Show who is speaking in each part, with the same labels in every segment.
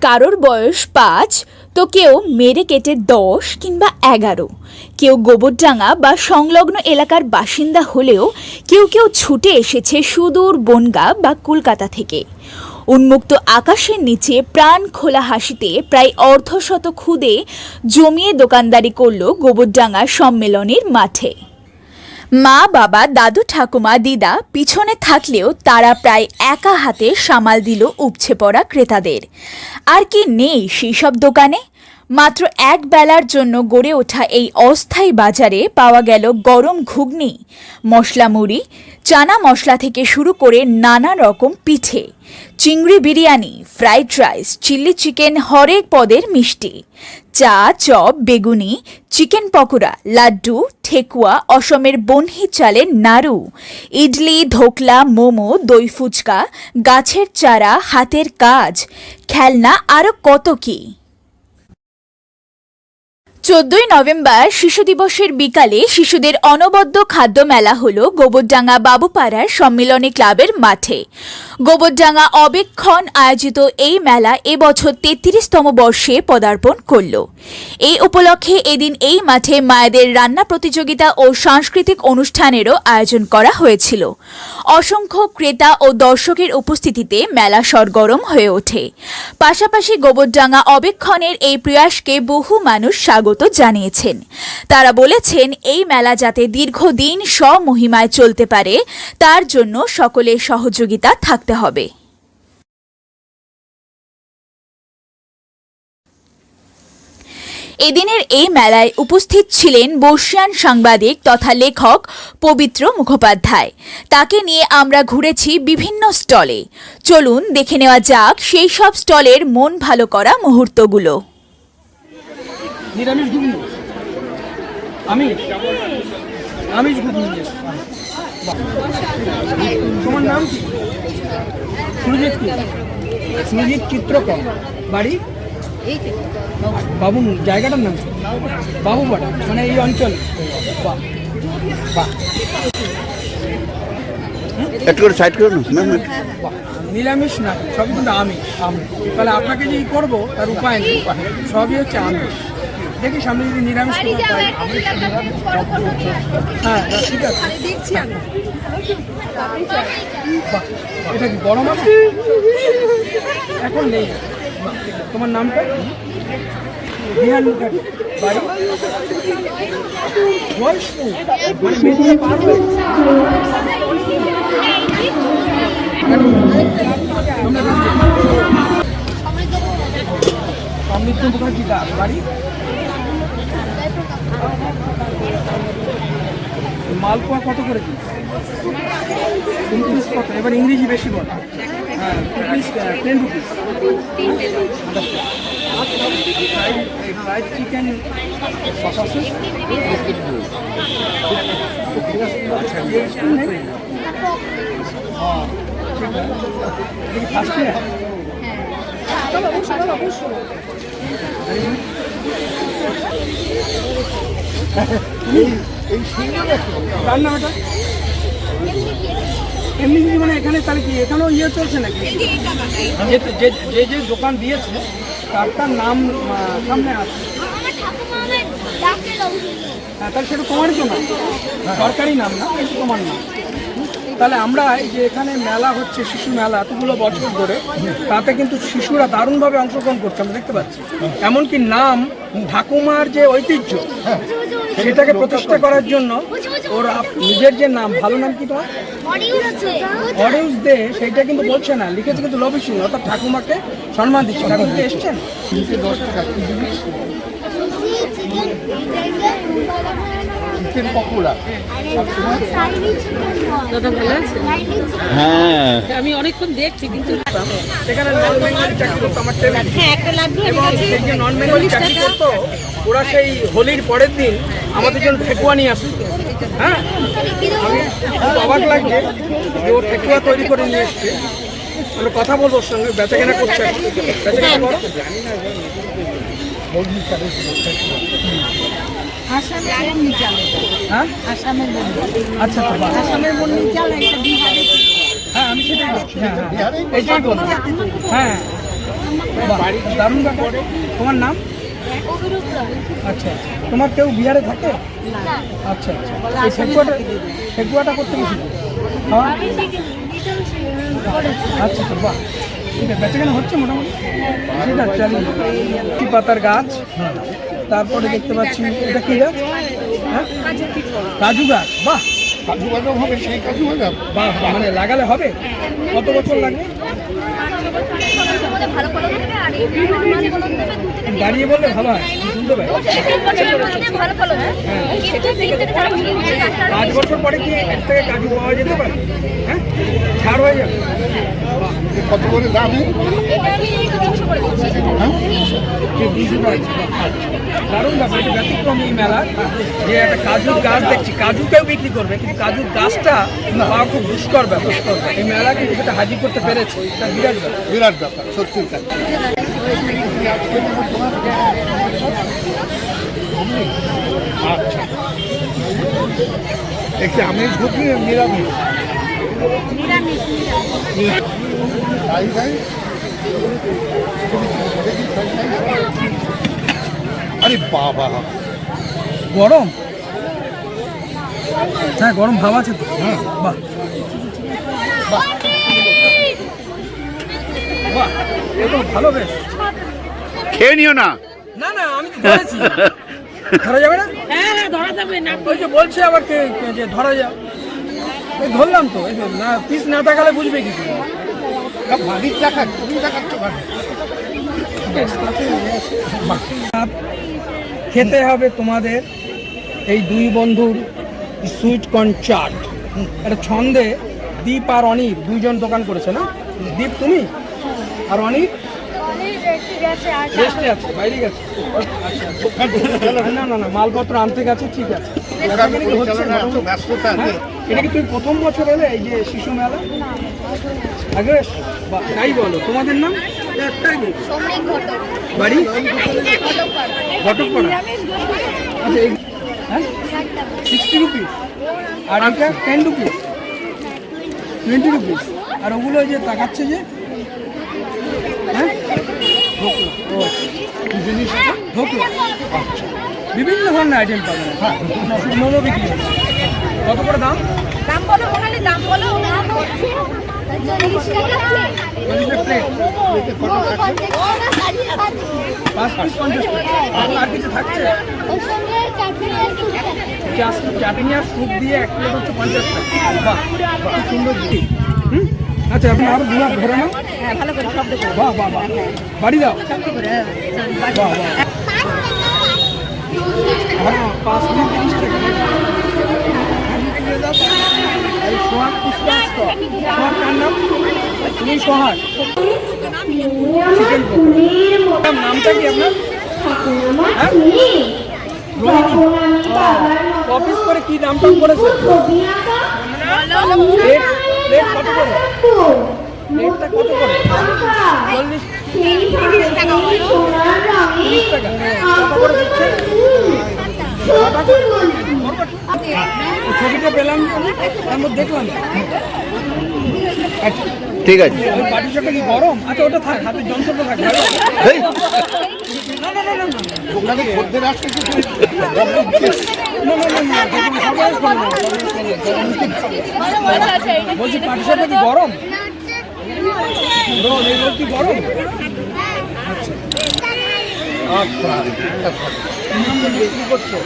Speaker 1: কারোর বয়স ৫ তো কেউ মেরে কেটে ১০ কিংবা ১১। কেউ গোবরডাঙ্গা বা সংলগ্ন এলাকার বাসিন্দা হলেও কেউ কেউ ছুটে এসেছে সুদূর বনগাঁ বা কলকাতা থেকে। উন্মুক্ত আকাশের নিচে প্রাণ খোলা হাসিতে প্রায় অর্ধশত খুদে জমিয়ে দোকানদারি করল গোবরডাঙ্গা সম্মেলনের মাঠে। মা বাবা দাদু ঠাকুমা দিদা পিছনে থাকলেও তারা প্রায় একা হাতে সামাল দিল উপচে পড়া ক্রেতাদের। আর কি নেই সেই সব দোকানে? মাত্র এক বেলার জন্য গড়ে ওঠা এই অস্থায়ী বাজারে পাওয়া গেল গরম ঘুগনি, মশলা মুড়ি, চানা মশলা থেকে শুরু করে নানা রকম পিঠে, চিংড়ি biryani, fried rice, chilli chicken, হরেক পদের মিষ্টি, চা, চপ, বেগুনি, চিকেন পকোড়া, লাড্ডু, ঠেকুয়া, অসমের বনহি চালের নাড়ু, ইডলি, ধোকলা, মোমো, দই ফুচকা, গাছের চারা, হাতের কাজ, খেলনা, আরও কত কি। ১৪ই নভেম্বর শিশু দিবসের বিকালে শিশুদের অনবদ্য খাদ্য মেলা হল গোবরডাঙ্গা বাবুপাড়ার সম্মিলনী ক্লাবের মাঠে। গোবরডাঙ্গা অবেক্ষণ আয়োজিত এই মেলা এবছর ৩৩তম বর্ষে পদার্পণ করল। এই উপলক্ষে এদিন এই মাঠে মায়েদের রান্না প্রতিযোগিতা ও সাংস্কৃতিক অনুষ্ঠানেরও আয়োজন করা হয়েছিল। অসংখ্য ক্রেতা ও দর্শকের উপস্থিতিতে মেলা সরগরম হয়ে ওঠে। পাশাপাশি গোবরডাঙ্গা অবেক্ষণের এই প্রয়াসকে বহু মানুষ স্বাগত জানিয়েছেন। তারা বলেছেন এই মেলা যাতে দীর্ঘদিন স্বমহিমায় চলতে পারে তার জন্য সকলের সহযোগিতা থাকতে হবে। এদিনের এই মেলায় উপস্থিত ছিলেন বর্ষিয়ান সাংবাদিক তথা লেখক পবিত্র মুখোপাধ্যায়। তাকে নিয়ে আমরা ঘুরেছি বিভিন্ন স্টলে। চলুন দেখে নেওয়া যাক সেই সব স্টলের মন ভালো করা মুহূর্তগুলো।
Speaker 2: নিরামিষ ঘুগনি, আমিষ ঘুগনি। তোমার নাম কি? সুরজিৎ। কি সুরজিৎ চিত্রকর, বাড়ি বাবু, জায়গাটার নাম বাবুপাড়া, মানে এই অঞ্চল।
Speaker 3: একটু করে সাইড করুন।
Speaker 2: নিরামিষ না, সবই কিন্তু আমিষ। তাহলে আপনাকে যে করবো তার উপায় নেই, সবই হচ্ছে আমিষ। দেখি সামনে যদি নিরামিষ পাই। হ্যাঁ ঠিক আছে, এটা কি বড় মাছ? এখন নেই। তোমার নামটা? বিহান মুখার্জি, বাড়ি বয়স মানে মেয়ে পারবে। সমৃদ্ধ মুখার্জি দাস, বাড়ি মালপোয়া কত করে কি? 29 কত? এবার ইংরেজি বেশি বল। হ্যাঁ 10 রুপিস। ফ্রাইড চিকেন সসেস কার নাম এটা? এমনি যদি মানে এখানে তাহলে কি এখানেও ইয়ে চলছে নাকি? যে যে দোকান দিয়েছে তার নাম সামনে আছে। হ্যাঁ তাহলে সেটা তোমারই তো নাম, সরকারি নাম না, কিন্তু তোমার নাম। তাহলে আমরা এই যে এখানে মেলা হচ্ছে, শিশু মেলা এতগুলো বছর ধরে, তাতে কিন্তু শিশুরা দারুণভাবে অংশগ্রহণ করছে, আমরা দেখতে পাচ্ছি। এমনকি নাম ঠাকুমার যে ঐতিহ্য সেটাকে প্রতিষ্ঠা করার জন্য ওর নিজের যে নাম, ভালো নাম কি তোমার? অডিউস দে, সেইটা কিন্তু বলছে না, লিখেছে কিন্তু লবি সিং, অর্থাৎ ঠাকুমাকে সম্মান দিচ্ছে। ঠাকুর দিয়ে এসছেন 10 টাকা চিকেন পকোড়া।
Speaker 3: হ্যাঁ
Speaker 4: আমি অনেকক্ষণ দেখছি কিন্তু
Speaker 2: সেখানে নন বেঙ্গলি চাকরি করতো আমার ট্রেনে। এবং সেই যে নন বেঙ্গলি চাকরি করতো ওরা সেই হোলির পরের দিন আমাদের জন্য ঠেকুয়া নিয়ে আসতো। হ্যাঁ আমি খুব অবাক লাগছে যে ও ঠেকুয়া তৈরি করে নিয়ে এসছে। আমরা কথা বলবো ওর সঙ্গে, বেচাকেনা করছে। বেচাকেনা করো। হ্যাঁ আচ্ছা হ্যাঁ আমি সেটাই বলছি। হ্যাঁ এইটাই বলবো। হ্যাঁ বাহ, দারুণ ব্যাপার। তোমার নাম? আচ্ছা, তোমার কেউ বিহারে থাকে? আচ্ছা আচ্ছা, এই ঠেকুয়াটা করতে গেছিল? হ্যাঁ, আচ্ছা তো বাহ, ঠিক আছে, বেচাকেনা হচ্ছে মোটামুটি, ঠিক আছে। চালি পাতার গাছ, তারপরে দেখতে পাচ্ছি এটা কি গাছ? হ্যাঁ, কাজু গাছ। বাহ,
Speaker 4: কাজু বাদাম হবে, সেই কাজু বাদাম।
Speaker 2: বাহ, মানে লাগালে হবে? কত বছর লাগবে? দাঁড়িয়ে বললে ভালো হয়, শুনতে পাই। 5 বছর পরে কি এর থেকে কাজু পাওয়া যেতে পারে? হ্যাঁ, ছাড় হয়ে যাবে।
Speaker 4: কত করে দাম?
Speaker 2: দারুণ ব্যাপার, এটা ব্যতিক্রম এই মেলা, যে একটা কাজুর গাছ দেখছি, কাজুকেও বিক্রি করবে, কিন্তু কাজুর গাছটা পাওয়া খুব দুষ্কর ব্যাপার। এই মেলা কিন্তু সেটা হাজির করতে পেরেছে, এটা বিরাট ব্যাপার।
Speaker 4: বিরাট ব্যাপার, সত্যি তাই। আচ্ছা, একটু আমিষ ঘুরছি, নিরামিষ? তাই তাই। আরে বাবা,
Speaker 2: গরম? হ্যাঁ, গরম ভাব আছে তো।
Speaker 4: হ্যাঁ,
Speaker 2: বাহ বাহ বাহ, এ তো ভালো বেশ।
Speaker 3: খেয়ে নিও না।
Speaker 2: না না, আমি তো ধরেছি। ধরা যাবে না?
Speaker 5: হ্যাঁ ধরা যাবে না।
Speaker 2: ওই যে বলছে আবার যে ধরা যাবে, এই ধরলাম তো। এই যে না, পিস না থাকালে বুঝবে কি করে?
Speaker 4: মালিক দেখা, তুমি দেখাচ্ছ মানে।
Speaker 2: খেতে হবে তোমাদের এই দুই বন্ধুর সুইট কর্ন চাট। একটা ছন্দে দীপ আর অনির দুইজন দোকান করেছে না? দীপ তুমি আর অনির রেস্টে আছে, বাইরে গেছে। না না না, মালপত্র আনতে গেছে, ঠিক আছে। হচ্ছে না?
Speaker 4: ব্যস্ততা
Speaker 2: হ্যাঁ? এটা কি তুমি প্রথম বছর এলে এই যে শিশু মেলা? আগে বাহ, তাই বলো। তোমাদের নাম? বাড়ি ঘটকপাড়া। আচ্ছা, এই হ্যাঁ 60 রুপিস, আর এটা 10 রুপিস, 20 রুপিস। আর ওগুলো ওই যে তাকাচ্ছে যে, হ্যাঁ, ধোকলা। ও কি জিনিস এটা? ধোকলা। আচ্ছা, বিভিন্ন ধরনের আইটেম পাবেন। হ্যাঁ, শুকনো বিক্রি হচ্ছে। কত করে দাম?
Speaker 5: দাম বলো মোনালি, দাম বলো।
Speaker 2: 40 প্লেট, 5 পিস 50 টাকা। আর কিছু থাকছে? চাটনি আর স্যুপ দিয়ে 1 প্লেট হচ্ছে 50 টাকা। বাহ, খুব সুন্দর দিদি। আচ্ছা, আপনি আরো দু হাত ধরে নাও।
Speaker 5: হ্যাঁ ভালো করে শব্দ করে।
Speaker 2: বাহ বাহ বাহ, বাড়ি দাও। বাহ বাহ, হ্যাঁ, 5 মিনিট 30 টাকা। এই সোহাগ পুষ্পা স্টল। সোহাগ কার নাম? তুমি সোহাগ। চিকেন পকোড়া। নামটা কি আপনার? হ্যাঁ, রোহিণী। অফিস করে কি দাম টাম করেছে? প্লেট কত করে? প্লেটটা কত করে? 40 30 টাকা। কত করে দিচ্ছে? ছবিটা পেলাম, তার মধ্যে দেখলাম। আচ্ছা,
Speaker 3: ঠিক আছে।
Speaker 2: ওই পাটিসাপটা কি গরম? আচ্ছা, ওটা থাক, হাতে যন্ত্রটা থাক।
Speaker 3: এই,
Speaker 2: না না না না না,
Speaker 4: দোকানে খদ্দের আসছে
Speaker 2: না না না না, দেখুন, সবাই শোনো, বলছি পাটিসাপটা কি গরম? রোল এগুলো কি গরম? আচ্ছা আচ্ছা, কি করছো?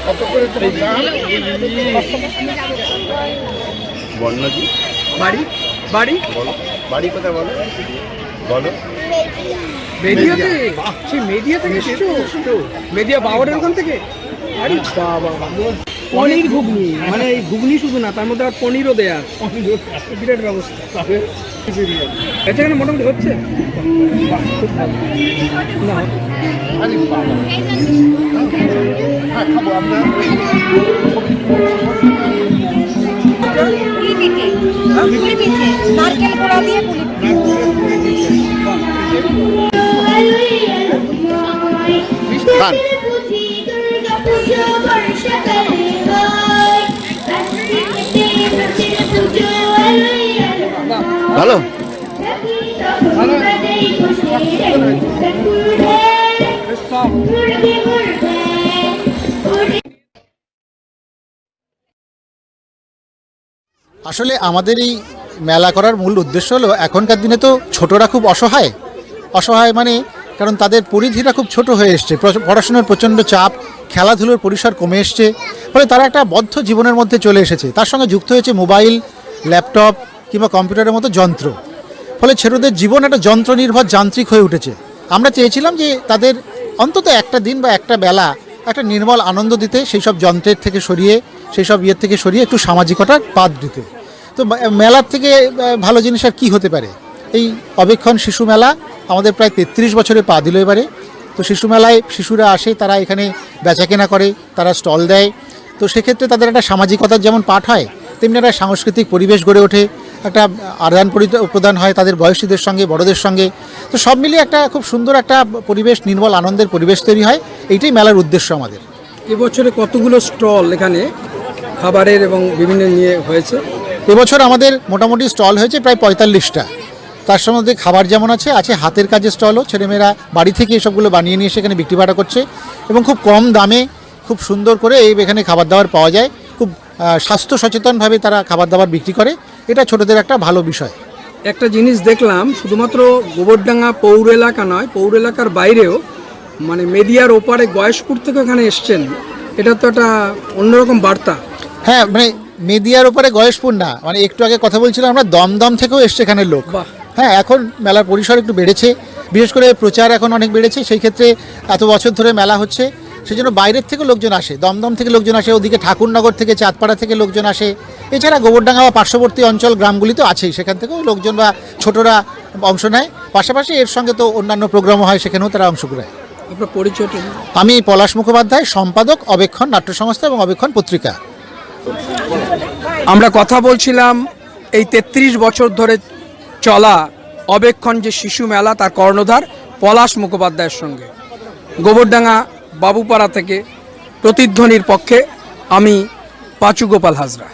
Speaker 4: কত করে তোমার দাম?
Speaker 3: বর্ণজি
Speaker 2: বাড়ি বাড়ি
Speaker 3: বলো, বাড়ি কোথায় বলো, বলো।
Speaker 2: মেদিয়াতে? সে মেদিয়া থেকে এসেছো? মেদিয়া বাওয়ারের ওখান থেকে? আরে বাবা, পনির ঘুগনি, মানে এই ঘুগনি শুধু না, তার মধ্যে আর পনিরও দেয়া। বিরাট ব্যবস্থা। এখানে মোটামুটি হচ্ছে। বাহ, খুব ভালো। না,
Speaker 4: আরে বাবা, হ্যাঁ খাবো আমরা।
Speaker 5: নারকেল পোড়া দিয়ে পুলি
Speaker 3: খান।
Speaker 2: ভালো বেশ সব।
Speaker 6: আসলে আমাদের এই মেলা করার মূল উদ্দেশ্য হলো এখনকার দিনে তো ছোটরা খুব অসহায় অসহায় মানে কারণ তাদের পরিধিটা খুব ছোট হয়ে এসছে, পড়াশোনার প্রচণ্ড চাপ, খেলাধুলোর পরিসর কমে এসছে, ফলে তারা একটা বদ্ধ জীবনের মধ্যে চলে এসেছে। তার সঙ্গে যুক্ত হয়েছে মোবাইল, ল্যাপটপ কিংবা কম্পিউটারের মতো যন্ত্র, ফলে ছোটদের জীবন একটা যন্ত্র নির্ভর যান্ত্রিক হয়ে উঠেছে। আমরা চেয়েছিলাম যে তাদের অন্তত একটা দিন বা একটা বেলা একটা নির্মল আনন্দ দিতে, সেই সব যন্ত্রের থেকে সরিয়ে, সেই সব ইয়ের থেকে সরিয়ে একটু সামাজিকতার পাঠ দিতে। তো মেলার থেকে ভালো জিনিস আর কী হতে পারে। এই অবেক্ষণ শিশু মেলা আমাদের প্রায় 33 বছরে পা দিল এবারে। তো শিশু মেলায় শিশুরা আসে, তারা এখানে বেচাকেনা করে, তারা স্টল দেয়। তো সেক্ষেত্রে তাদের একটা সামাজিকতার যেমন পাঠ হয়, তেমনি একটা সাংস্কৃতিক পরিবেশ গড়ে ওঠে, একটা আদান প্রদান হয় তাদের বয়সীদের সঙ্গে, বড়দের সঙ্গে। তো সব মিলিয়ে একটা খুব সুন্দর একটা পরিবেশ, নির্মল আনন্দের পরিবেশ তৈরি হয়। এইটাই মেলার উদ্দেশ্য আমাদের।
Speaker 2: এবছরে কতগুলো স্টল এখানে খাবারের এবং বিভিন্ন নিয়ে হয়েছে?
Speaker 6: এবছর আমাদের মোটামুটি স্টল হয়েছে প্রায় 45টা। তার মধ্যে খাবার যেমন আছে, আছে হাতের কাজের স্টলও, ছেলেমেয়েরা বাড়ি থেকে এসবগুলো বানিয়ে নিয়ে এসে এখানে বিক্রি বাটা করছে এবং খুব কম দামে খুব সুন্দর করে এখানে খাবার দাবার পাওয়া যায়। খুব স্বাস্থ্য সচেতনভাবে তারা খাবার দাবার বিক্রি করে, এটা ছোটদের একটা ভালো বিষয়।
Speaker 2: একটা জিনিস দেখলাম, শুধুমাত্র গোবরডাঙ্গা পৌর এলাকা নয়, পৌর এলাকার বাইরেও মানে মেদিয়ার ওপারে গয়েশপুর থেকে এখানে এসছেন, এটা তো একটা অন্যরকম বার্তা।
Speaker 6: হ্যাঁ, মানে মেদিয়ার ওপরে গয়েশপুর না, মানে একটু আগে কথা বলছিলাম আমরা, দমদম থেকেও এসছে এখানে লোক।
Speaker 2: বাহ।
Speaker 6: হ্যাঁ, এখন মেলার পরিসর একটু বেড়েছে, বিশেষ করে প্রচার এখন অনেক বেড়েছে। সেই ক্ষেত্রে এত বছর ধরে মেলা হচ্ছে, সেই জন্য বাইরের থেকে লোকজন আসে, দমদম থেকে লোকজন আসে, ওদিকে ঠাকুরনগর থেকে, চাঁদপাড়া থেকে লোকজন আসে। এছাড়া গোবরডাঙ্গা বা পার্শ্ববর্তী অঞ্চল গ্রামগুলি তো আছেই, সেখান থেকেও লোকজন বা ছোটরা অংশ নেয়। পাশাপাশি এর সঙ্গে তো অন্যান্য প্রোগ্রামও হয়, সেখানেও তারা অংশ নেয়।
Speaker 2: আপনার পরিচয়টা?
Speaker 6: আমি পলাশ মুখোপাধ্যায়, সম্পাদক অবেক্ষণ নাট্য সংস্থা এবং অবেক্ষণ পত্রিকা।
Speaker 2: আমরা কথা বলছিলাম এই 33 বছর ধরে চলা অবেক্ষণ যে শিশু মেলা, তার কর্ণধার পলাশ মুখোপাধ্যায়ের সঙ্গে। গোবরডাঙ্গা বাবুপাড়া থেকে প্রতিধ্বনির পক্ষে আমি পাঁচু গোপাল হাজরা।